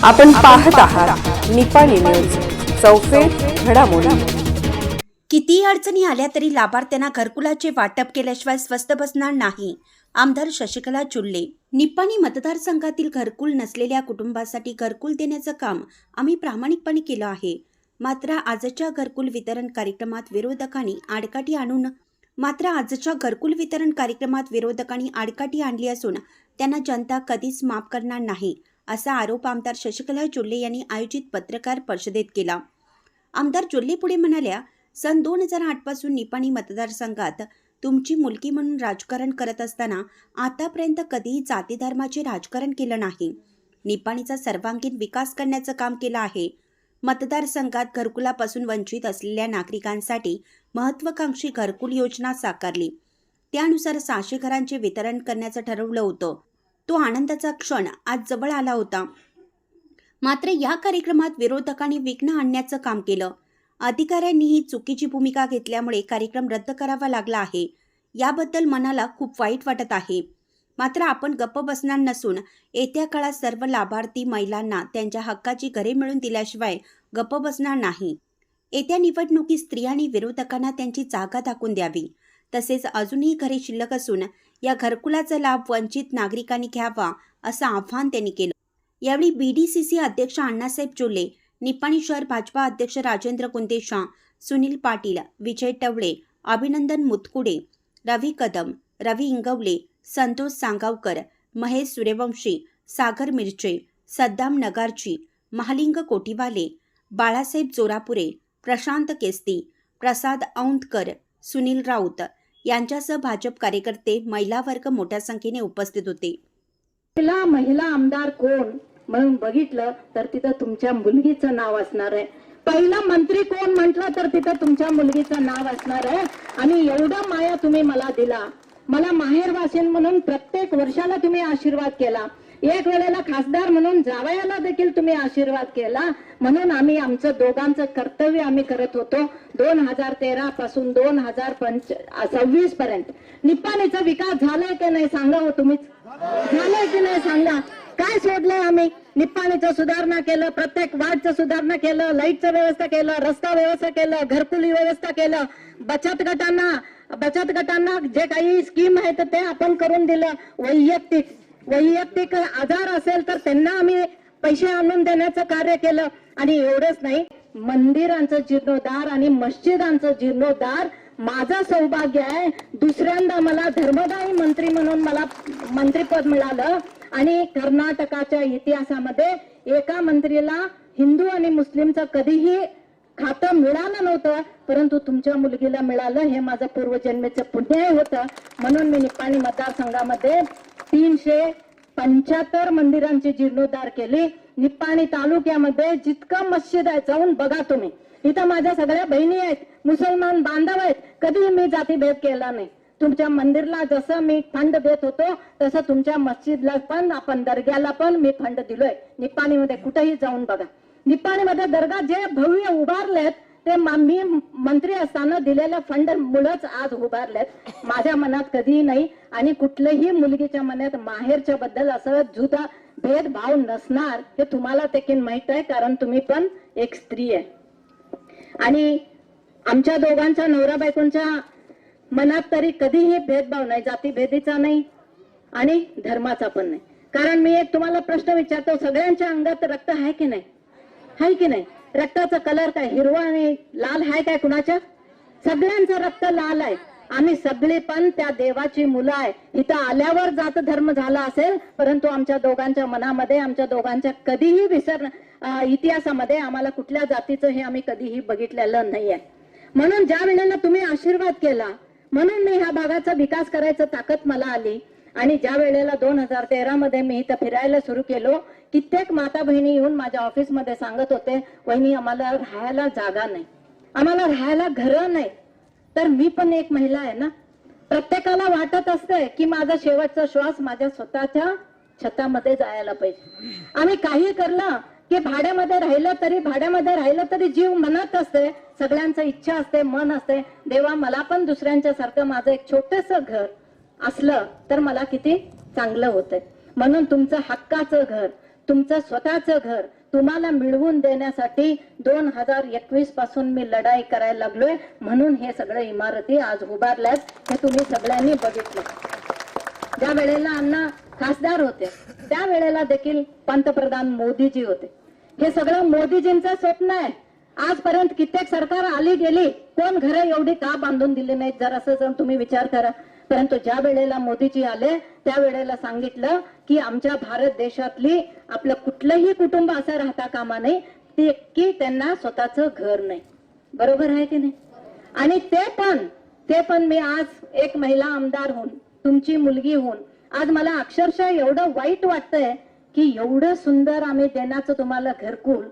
आपण पाहत आहात निपाणी न्यूज, चौफेर घडामोडी। किती अडचणी आल्या तरी लाभार्थ्यांना घरकुलाचे वाटप केल्याशिवाय स्वस्थ बसणार नाही। आमदार शशिकला चुल्ले। निपाणी मतदारसंघातील घरकुल नसलेल्या कुटुंबासाठी घरकुल देण्याचं काम आम्ही प्रामाणिकपणे केलं आहे। मात्र आजच्या घरकुल वितरण कार्यक्रमात विरोधकांनी आडकाठी आणली असून त्यांना जनता कधीच माफ करणार नाही असा आरोप आमदार शशिकला चुल्ले यांनी आयोजित पत्रकार परिषदेत केला। आमदार चुल्ले पुढे म्हणाल्या, सन 2008 पासून निपाणी मतदारसंघात तुमची मुलगी म्हणून राजकारण करत असताना आतापर्यंत कधीही जाती धर्माचे राजकारण केलं नाही। निपाणीचा सर्वांगीण विकास करण्याचं काम केलं आहे। मतदारसंघात घरकुलापासून वंचित असलेल्या नागरिकांसाठी महत्त्वाकांक्षी घरकुल योजना साकारली। त्यानुसार 600 घरांचे वितरण करण्याचं ठरवलं होतं। तो आनंदाचा क्षण आज जवळ आला होता। मात्र या कार्यक्रमात विरोधकांनी विघ्न आणण्याचं काम केलं। अधिकाऱ्यांनी ही चुकीची भूमिका घेतल्यामुळे कार्यक्रम रद्द करावा लागला आहे। याबद्दल मनाला खूप वाईट वाटत आहे। मात्र आपण गप्प बसणार नसून येत्या काळात सर्व लाभार्थी महिलांना त्यांच्या हक्काची घरे मिळवून दिल्याशिवाय गप्प बसणार नाही। येत्या निवडणुकीत स्त्रियांनी विरोधकांना त्यांची जागा दाखवून द्यावी। तसेच अजूनही घरे शिल्लक असून या घरकुलाचा लाभ वंचित नागरिकांनी घ्यावा असं आवाहन त्यांनी केलं। यावेळी BDCC अध्यक्ष अण्णासाहेब चोले, निपाणी शहर भाजपा अध्यक्ष राजेंद्र कुंदेशा, सुनील पाटील, विजय टवळे, अभिनंदन मुतकुडे, रवी कदम, रवी इंगवले, संतोष सांगावकर, महेश सूर्यवंशी, सागर मिरचे, सद्दाम नगारची, महालिंग कोटीवाले, बाळासाहेब जोरापुरे, प्रशांत केस्ती, प्रसाद औंधकर, सुनील राऊत यांच्यासह भाजप कार्यकर्ते, महिला वर्ग मोठ्या संख्येने उपस्थित होते। महिला आमदार कोण म्हणून बघितलं तर तिथं तुमच्या मुलगीचं नाव असणार आहे। पहिला मंत्री कोण म्हटलं तर तिथं तुमच्या मुलगीचं नाव असणार आहे। आणि एवढा माया तुम्ही मला दिला, मला माहेरवासीन म्हणून प्रत्येक वर्षाला तुम्ही आशीर्वाद केला, एक वेळेला खासदार म्हणून जावयाला देखील तुम्ही आशीर्वाद केला। म्हणून आम्ही आमचं दोघांचं कर्तव्य आम्ही करत होतो। 2013 पासून 2026 पर्यंत निपाणीचा विकास झालाय की नाही सांगा हो, तुम्हीच झालाय की नाही सांगा। काय सोडलंय आम्ही? निपाणीचं सुधारणा केलं, प्रत्येक वार्डचं सुधारणा केलं, लाईटचं व्यवस्था केलं, रस्ता व्यवस्था केलं, घरकुली व्यवस्था केलं, बचत गटांना जे काही स्कीम आहेत ते आपण करून दिलं। वैयक्तिक आजार असेल तर त्यांना आम्ही पैसे आणून देण्याचं कार्य केलं। आणि एवढंच नाही, मंदिरांचं जीर्णोद्धार आणि मस्जिदांचं जीर्णोद्धार माझं सौभाग्य आहे। दुसऱ्यांदा मला धर्मदायी मंत्री म्हणून मला मंत्रीपद मिळालं। आणि कर्नाटकाच्या इतिहासामध्ये एका मंत्रीला हिंदू आणि मुस्लिमचं कधीही खातं मिळालं नव्हतं, परंतु तुमच्या मुलगीला मिळालं, हे माझं पूर्वजन्मेचं पुण्य होतं। म्हणून मी निपाणी मतदारसंघामध्ये 375 मंदिरांची जीर्णोद्धार केली। निपाणी तालुक्यामध्ये जितकं मस्जिद आहे जाऊन बघा तुम्ही, इथं माझ्या सगळ्या बहिणी आहेत, मुसलमान बांधव आहेत, कधी मी जातीभेद केला नाही। तुमच्या मंदिरला जसं मी फंड देत होतो तसं तुमच्या मस्जिदला पण, आपण दर्ग्याला पण मी फंड दिलोय। निपाणीमध्ये कुठेही जाऊन बघा, निपाणीमध्ये दर्गा जे भव्य उभारलेत ते मी मंत्री असताना दिलेल्या फंड मुळेच आज उभारलेत। माझ्या मनात कधीही नाही आणि कुठल्याही मुलगीच्या मनात माहेरच्या बद्दल असं जुदा भेदभाव नसणार, हे तुम्हाला देखील माहित आहे, कारण तुम्ही पण एक स्त्री आहे। आणि आमच्या दोघांच्या नवरा बायकोंच्या मनात तरी कधीही भेदभाव नाही, जातीभेदीचा नाही आणि धर्माचा पण नाही। कारण मी एक तुम्हाला प्रश्न विचारतो, सगळ्यांच्या अंगात रक्त आहे की नाही? आहे की नाही? रक्ताचा कलर काय, हिरवा आणि लाल आहे काय कुणाच्या? सगळ्यांचं रक्त लाल आहे। आम्ही सगळे पण त्या देवाची मुलं आहे। इथं आल्यावर जात धर्म झाला असेल, परंतु आमच्या दोघांच्या मनामध्ये, आमच्या दोघांच्या कधीही इतिहासामध्ये आम्हाला कुठल्या जातीचं हे आम्ही कधीही बघितलेलं नाहीये। म्हणून ज्या वेळेला तुम्ही आशीर्वाद केला, म्हणून मी ह्या भागाचा विकास करायचं ताकद मला आली। आणि ज्या वेळेला 2013 मध्ये मी इथं फिरायला सुरू केलो, कित्येक माता बहिणी येऊन माझ्या ऑफिसमध्ये सांगत होते, वहिनी आम्हाला राहायला जागा नाही, आम्हाला राहायला घरं नाही। तर मी पण एक महिला आहे ना, प्रत्येकाला वाटत असते की माझा शेवटचा श्वास माझ्या स्वतःच्या छतामध्ये जायला पाहिजे। आम्ही काही करलं की भाड्यामध्ये राहिलं तरी जीव म्हणत असते, सगळ्यांचं इच्छा असते, मन असते, देवा मला पण दुसऱ्यांच्या सारखं माझं एक छोटंसं घर असलं तर मला किती चांगलं होतंय। म्हणून तुमचं हक्काचं घर, तुमचं स्वतःचं घर तुम्हाला मिळवून देण्यासाठी 2021 पासून मी लढाई करायला लागलोय. म्हणून हे सगळं इमारती आज उभारल्यात हे तुम्ही सगळ्यांनी बघितलं. ज्या वेळेला अण्णा खासदार होते त्या वेळेला देखील पंतप्रधान मोदीजी होते. हे सगळं मोदीजींचं स्वप्न आहे. आजपर्यंत कित्येक सरकार आली गेली, कोण घरं एवढी का बांधून दिली नाहीत जर असं तुम्ही विचार करा. परंतु ज्या वेळेला मोदीजी आले त्या वेळेला सांगितलं की आमच्या भारत देशातली आपलं कुठलंही कुटुंब असं राहता कामा नये की त्यांना स्वतःचं घर नाही. बरोबर आहे की नाही? आणि ते पण मी आज एक महिला आमदार होऊन, तुमची मुलगी होऊन आज मला अक्षरशः एवढं वाईट वाटतंय की एवढं सुंदर आम्ही देण्याचं तुम्हाला घरकुल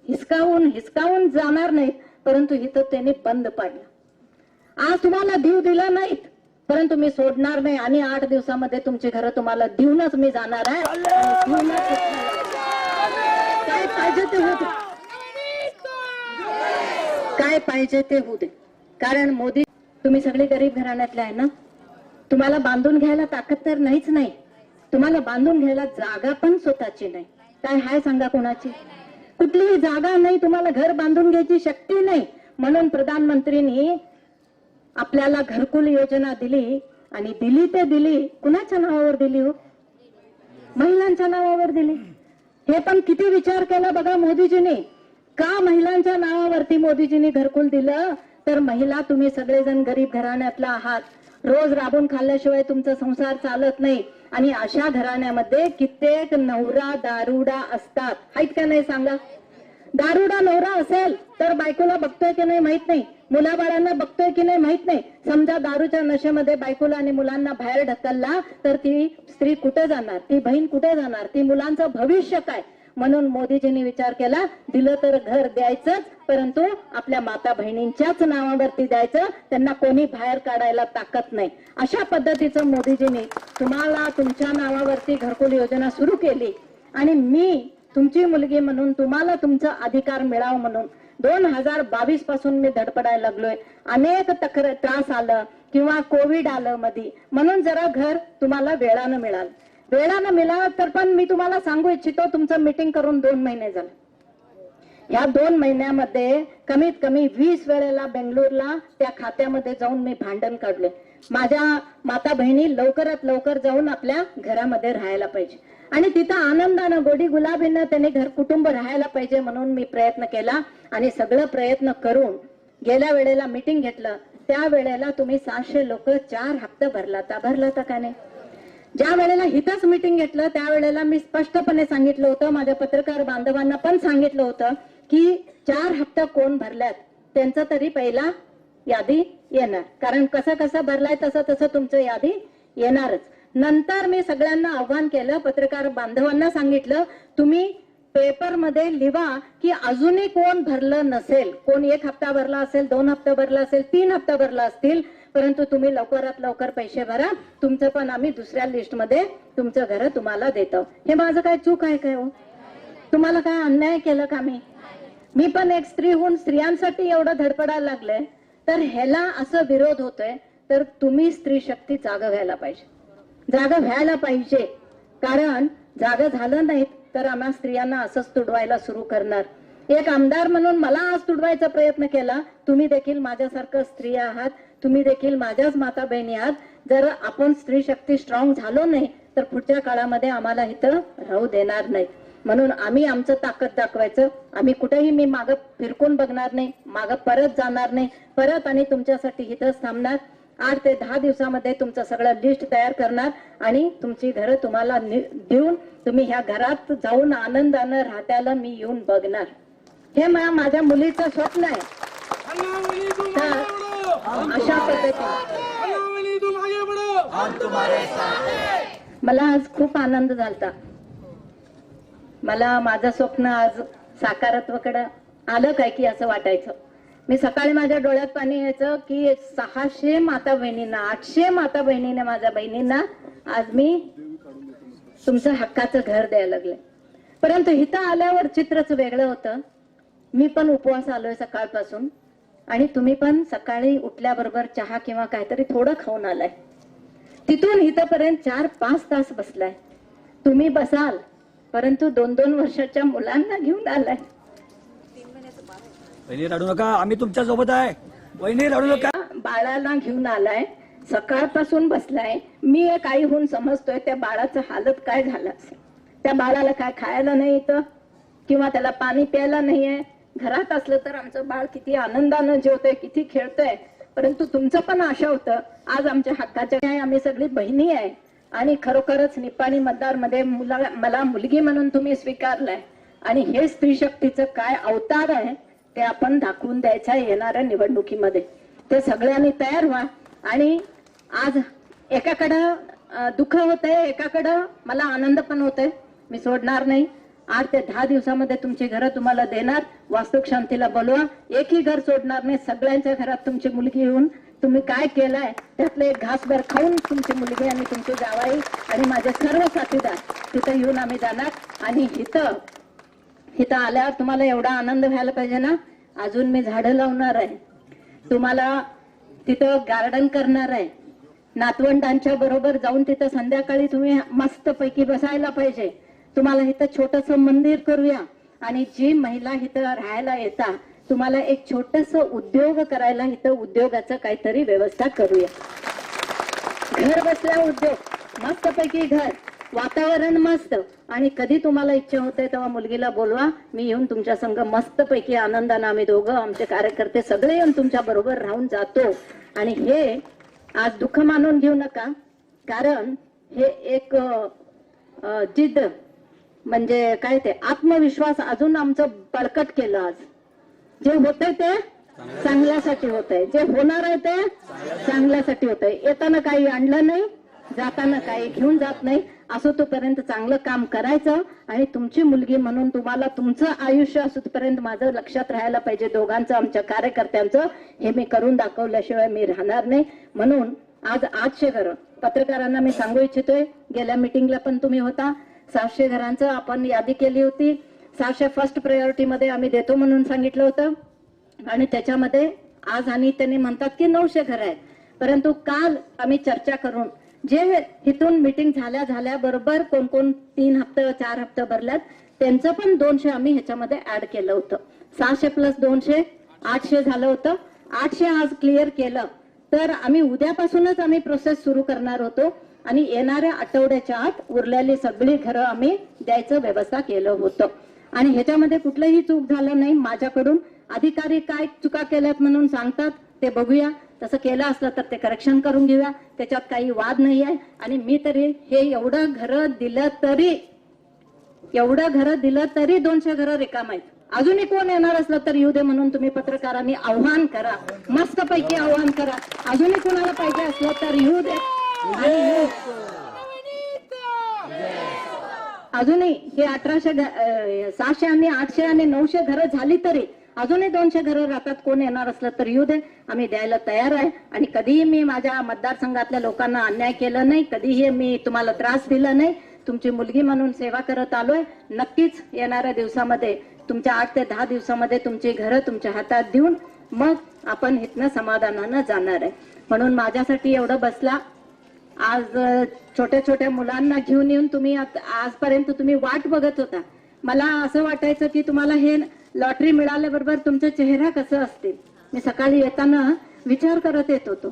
हिसकावून जाणार नाहीत, परंतु इथं त्यांनी बंद पाडलं. आज तुम्हाला देऊ दिला नाहीत, परंतु मी सोडणार नाही आणि 8 दिवसामध्ये तुमची घरं तुम्हाला देऊनच मी जाणार आहे. काय पाहिजे ते होऊ दे, काय पाहिजे ते होऊ दे. कारण मोदी, तुम्ही सगळे गरीब घराण्यातले आहे ना, तुम्हाला बांधून घ्यायला ताकद तर नाहीच नाही, तुम्हाला बांधून घ्यायला जागा पण स्वतःची नाही. काय हाय सांगा कोणाची? कुठलीही जागा नाही, तुम्हाला घर बांधून घ्यायची शक्ती नाही. म्हणून प्रधानमंत्रींनी आपल्याला घरकुल योजना दिली आणि दिली कुणाच्या नावावर दिली हो? महिलांच्या नावावर दिली. हे पण किती विचार केला बघा मोदीजींनी. का महिलांच्या नावावरती मोदीजींनी घरकुल दिलं? तर महिला तुम्ही सगळेजण गरीब घराण्यातला आहात, रोज राबून खाल्ल्याशिवाय तुमचा संसार चालत नाही. आणि अशा घराण्यामध्ये कित्येक नवरा दारुडा असतात. आहेत का नाही सांगा? दारुडा नवरा असेल तर बायकोला बघतोय की नाही माहित नाही, मुलाबाळांना बघतोय की नाही माहित नाही. समजा दारूच्या नशेमध्ये बायकोला आणि मुलांना बाहेर ढकलला तर ती स्त्री कुठे जाणार, ती बहीण कुठे जाणार, ती मुलांचं भविष्य काय? म्हणून मोदीजींनी विचार केला, दिलं तर घर द्यायचंच, परंतु आपल्या माता बहिणींच्याच नावावरती द्यायचं, त्यांना कोणी बाहेर काढायला ताकद नाही. अशा पद्धतीचं मोदीजींनी तुम्हाला तुमच्या नावावरती घरकुल योजना सुरू केली. आणि मी तुमची मुलगी म्हणून तुम्हाला तुमचा अधिकार मिळावा म्हणून 2022 पासून मी धडपडायला लागलोय. अनेक त्रास आलं किंवा कोविड आलं मध्ये, म्हणून जरा घर तुम्हाला वेळानं मिळालं तर पण मी तुम्हाला सांगू इच्छितो, तुमचं मीटिंग करून 2 महिने झाले. या 2 महिन्यामध्ये कमीत कमी 20 वेळेला बेंगळूरला त्या खात्यामध्ये जाऊन मी भांडण काढले. माझ्या माता बहिणी लवकरात लवकर जाऊन आपल्या घरामध्ये राहायला पाहिजे आणि तिथं आनंदानं गोडी गुलाबीनं त्यांनी घर कुटुंब राहायला पाहिजे म्हणून मी प्रयत्न केला. आणि सगळं प्रयत्न करून गेल्या वेळेला मीटिंग घेतलं त्या वेळेला तुम्ही 700 लोक 4 हप्ते भरला का नाही? ज्या वेळेला हिथंच मीटिंग घेतलं त्यावेळेला मी स्पष्टपणे सांगितलं होतं, माझ्या पत्रकार बांधवांना पण सांगितलं होतं की 4 हप्ते कोण भरल्यात त्यांचं तरी पहिला यादी येणार. कारण कसं भरलाय तसं तुमचं यादी येणारच. नंतर मी सगळ्यांना आव्हान केलं, पत्रकार बांधवांना सांगितलं, तुम्ही पेपरमध्ये लिहा की अजूनही कोण भरलं नसेल, कोण 1 हप्ता भरला असेल, 2 हप्ता भरला असेल, 3 हप्ता भरला असतील, परंतु तुम्ही लवकरात लवकर पैसे भरा, तुमचं पण आम्ही दुसऱ्या लिस्टमध्ये तुमचं घर तुम्हाला देतो. हे माझं काय चूक आहे काय हो? तुम्हाला काय अन्याय केलं का मी पण एक स्त्री होऊन स्त्रियांसाठी एवढं धडपडायला लागले, तर ह्याला असं विरोध होतोय. तर तुम्ही स्त्री शक्ती जागा व्हायला पाहिजे. कारण जागा झालं नाहीत तर आम्हा स्त्रियांना असंच तुडवायला सुरू करणार. एक आमदार म्हणून मला आज तुडवायचा प्रयत्न केला. तुम्ही देखील माझ्यासारखं स्त्री आहात, तुम्ही देखील माझ्याच माता बहिणी आहात. जर आपण स्त्री शक्ती स्ट्रॉंग झालो नाही तर पुढच्या काळामध्ये आम्हाला इथं राहू देणार नाही. म्हणून आम्ही आमचं ताकद दाखवायचं. आम्ही कुठेही मी मागं फिरकून बघणार नाही, मागं परत जाणार नाही. परत आणि तुमच्यासाठी इथंच थांबणार. 8 ते 10 दिवसामध्ये तुमचं सगळं लिस्ट तयार करणार आणि तुमची घरं तुम्हाला देऊन तुम्ही ह्या घरात जाऊन आनंदानं राहत्याला मी येऊन बघणार. हे माझ्या मुलीचं स्वप्न आहे. अशा पद्धतीने मला आज खूप आनंद झालता. मला माझं स्वप्न आज साकारत्वाकडे आलं काय की असं वाटायचं. मी सकाळी माझ्या डोळ्यात पाणी यायचं की 600 माता बहिणींना, 800 माता बहिणीने, माझ्या बहिणींना आज मी तुमचं हक्काचं घर द्यायला लागले. परंतु इथं आल्यावर चित्रच वेगळं होतं. मी पण उपवास आलोय सकाळपासून आणि तुम्ही पण सकाळी उठल्याबरोबर चहा किंवा काहीतरी थोडं खाऊन आलाय. तिथून इथपर्यंत 4-5 तास बसलाय. तुम्ही बसाल परंतु 2-2 वर्षाच्या मुलांना घेऊन आलाय. वहिनी रडू नका, आम्ही तुमच्या सोबत आहे. वहिनी रडू नका. बाळाला घेऊन आलाय, सकाळपासून बसलाय. मी एक आई होऊन समजतोय त्या बाळाचं हालत काय झालं असेल. त्या बाळाला काय खायला नाही येतं किंवा त्याला पाणी प्यायला नाहीये. घरात असलं तर आमचं बाळ किती आनंदानं जेवतंय, किती खेळतंय. परंतु तुमचं पण आशा होतं, आज आमच्या हक्काच्या आहे, आम्ही सगळी बहिणी आहे आणि खरोखरच निपाणी मतदारमध्ये मला मुलगी म्हणून तुम्ही स्वीकारलाय आणि हे स्त्री शक्तीचं काय अवतार आहे ते आपण दाखवून द्यायचं आहे येणाऱ्या निवडणुकीमध्ये. ते सगळ्यांनी तयार व्हा. आणि आज एकाकडं दुःख होतंय, एकाकडं मला आनंद पण होतोय. मी सोडणार नाही. 8 ते 10 दिवसामध्ये तुमची घरं तुम्हाला देणार. वास्तुक शांतीला बोलवा. एकही घर सोडणार नाही. सगळ्यांच्या घरात तुमची मुलगी येऊन तुम्ही काय केलंय त्यातलं एक घासभर खाऊन तुमची मुलगी आणि तुमची जावाई आणि माझे सर्व साथीदार तिथं येऊन आम्ही जाणार. आणि इथं आल्यावर तुम्हाला एवढा आनंद व्हायला पाहिजे ना. अजून मी झाडं लावणार आहे, तुम्हाला तिथं गार्डन करणार आहे. नातवंडांच्या बरोबर जाऊन तिथं संध्याकाळी तुम्ही मस्त पैकी बसायला पाहिजे. तुम्हाला इथं छोटस मंदिर करूया आणि जी महिला इथं राहायला येतात तुम्हाला एक छोटस उद्योग करायला इथं उद्योगाचं काहीतरी व्यवस्था करूया. घर बसल्या उद्योग, मस्त पैकी घर, वातावरण मस्त. आणि कधी तुम्हाला इच्छा होते तेव्हा मुलगीला बोलवा, मी येऊन तुमच्या संग मस्त पैकी आनंदानं आम्ही दोघं आमचे कार्यकर्ते सगळे येऊन तुमच्या बरोबर राहून जातो. आणि हे आज दुःख मानून घेऊ नका, कारण हे एक जिद्द म्हणजे काय ते आत्मविश्वास अजून आमचं बळकट केलं. आज जे होतंय ते चांगल्यासाठी होतंय, जे होणार आहे ते चांगल्यासाठी होतंय. येताना काही आणलं नाही, जाताना काही घेऊन जात नाही. असो तोपर्यंत चांगलं काम करायचं आणि तुमची मुलगी म्हणून तुम्हाला तुमचं आयुष्य असोपर्यंत माझं लक्षात राहायला पाहिजे. दोघांचं, आमच्या कार्यकर्त्यांचं, हे मी करून दाखवल्याशिवाय मी राहणार नाही. म्हणून आज 800 घरं पत्रकारांना मी सांगू इच्छितोय. गेल्या मिटिंगला पण तुम्ही होता. 700 घरांचं आपण यादी केली होती. 700 फर्स्ट प्रायोरिटी मध्ये आम्ही देतो म्हणून सांगितलं होतं आणि त्याच्यामध्ये आज आणि त्यांनी म्हणतात की 900 घर आहेत. परंतु काल आम्ही चर्चा करून जे इथून मिटिंग झाल्या बरोबर कोण 3 हप्ते 4 हप्ते भरल्यात त्यांचं पण 200 आम्ही ह्याच्यामध्ये ऍड केलं होतं. 600 प्लस 200 800 झालं होतं. 800 आज क्लिअर केलं तर आम्ही उद्यापासूनच आम्ही प्रोसेस सुरू करणार होतो आणि येणाऱ्या आठवड्याच्या आत उरलेली सगळी घरं आम्ही द्यायचं व्यवस्था केलं होतं. आणि ह्याच्यामध्ये कुठलंही चूक झालं नाही माझ्याकडून. अधिकारी काय चुका केल्यात म्हणून सांगतात ते बघूया. तसं केलं असलं तर ते करेक्शन करून घेऊया, त्याच्यात काही वाद नाही आहे. आणि मी तरी हे एवढं घर दिलं तरी 200 घरं रिकाम आहेत. अजूनही कोण येणार असलं तर येऊ दे म्हणून तुम्ही पत्रकारांनी आव्हान करा, मस्त पैकी आव्हान करा. अजूनही कोणाला पाहिजे असलं तर येऊ दे. अजूनही हे 600 आणि 800 आणि 900 घरं झाली तरी अजूनही 200 घरं राहतात. कोण येणार असलं तर येऊ दे, आम्ही द्यायला तयार आहे. आणि कधीही मी माझ्या मतदारसंघातल्या लोकांना अन्याय केला नाही, कधीही मी तुम्हाला त्रास दिला नाही. तुमची मुलगी म्हणून सेवा करत आलोय. नक्कीच येणाऱ्या दिवसामध्ये तुमच्या 8 ते 10 दिवसामध्ये तुमची घरं तुमच्या हातात देऊन मग आपण इथनं समाधानानं जाणार आहे. म्हणून माझ्यासाठी एवढं बसला. आज छोट्या मुलांना घेऊन येऊन तुम्ही आजपर्यंत तुम्ही वाट बघत होता. मला असं वाटायचं की तुम्हाला हे लॉटरी मिळाल्याबरोबर तुमचा चेहरा कसं असतील. मी सकाळी येताना विचार करत येत होतो.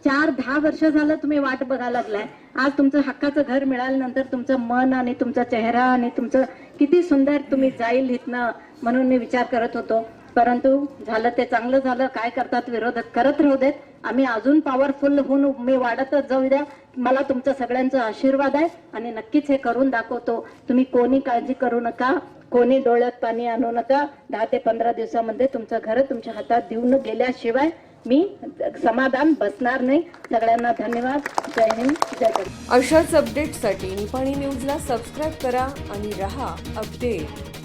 4-10 वर्ष झालं तुम्ही वाट बघायला लागलाय. आज तुमचं हक्काचं घर मिळाल्यानंतर तुमचं मन आणि तुमचा चेहरा आणि तुमचं किती सुंदर तुम्ही जाईल इथनं म्हणून मी विचार करत होतो. परंतु झालं ते चांगलं झालं. काय करतात विरोधक करत राहू देत. आम्ही अजून पॉवरफुल होऊन मी वाढतच जाऊ द्या. मला तुमचं सगळ्यांचा आशीर्वाद आहे आणि नक्कीच हे करून दाखवतो. तुम्ही कोणी काळजी करू नका, कोणी डोळ्यात पाणी आणू नका. 10 ते 15 दिवसामध्ये तुमचं घर तुमच्या हातात देऊन गेल्याशिवाय मी समाधान बसणार नाही. सगळ्यांना धन्यवाद. जय हिंद, जय भारत. अशाच अपडेट्ससाठी निपाणी न्यूजला सबस्क्राईब करा आणि रहा अपडेट.